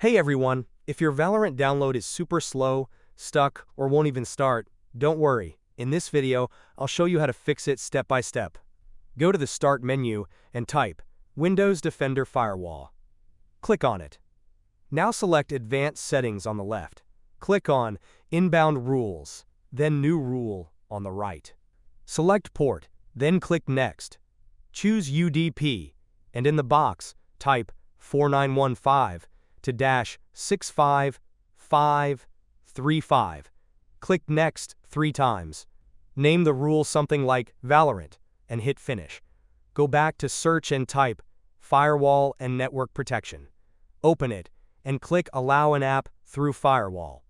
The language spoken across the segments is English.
Hey everyone, if your Valorant download is super slow, stuck, or won't even start, don't worry. In this video, I'll show you how to fix it step by step. Go to the Start menu and type Windows Defender Firewall. Click on it. Now select Advanced Settings on the left. Click on Inbound Rules, then New Rule on the right. Select Port, then click Next. Choose UDP, and in the box, type 4915 to -65535. Click Next 3 times. Name the rule something like Valorant, and hit Finish. Go back to Search and type Firewall and Network Protection. Open it, and click Allow an app through Firewall.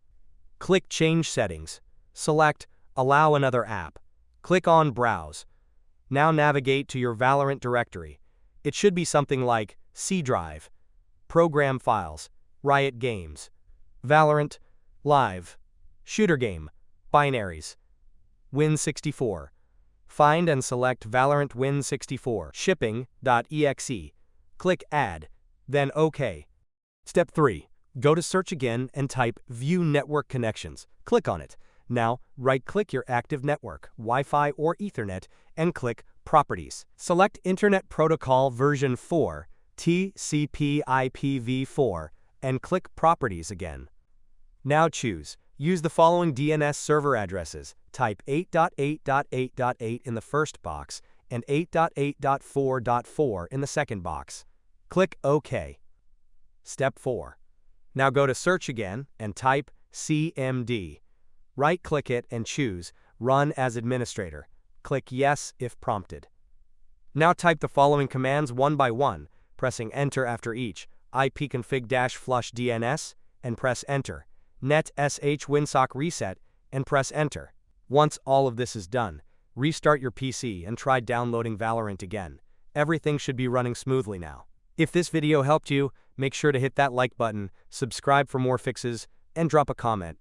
Click Change Settings. Select Allow another app. Click on Browse. Now navigate to your Valorant directory. It should be something like C Drive, Program Files, Riot Games, Valorant, Live, Shooter Game, Binaries, Win64. Find and select Valorant Win64 shipping.exe. Click Add, then OK. Step 3. Go to Search again and type View Network Connections. Click on it. Now, right-click your active network, Wi-Fi or Ethernet, and click Properties. Select Internet Protocol version 4, TCP/IPv4, and click Properties again. Now choose. Use the following DNS server addresses. Type 8.8.8.8 in the first box and 8.8.4.4 in the second box. Click OK. Step 4. Now go to Search again and type CMD. Right-click it and choose Run as Administrator. Click Yes if prompted. Now type the following commands one by one, pressing Enter after each: ipconfig-flush DNS, and press Enter. Net sh winsock reset, and press Enter. Once all of this is done, restart your PC and try downloading Valorant again. Everything should be running smoothly now. If this video helped you, make sure to hit that like button, subscribe for more fixes, and drop a comment.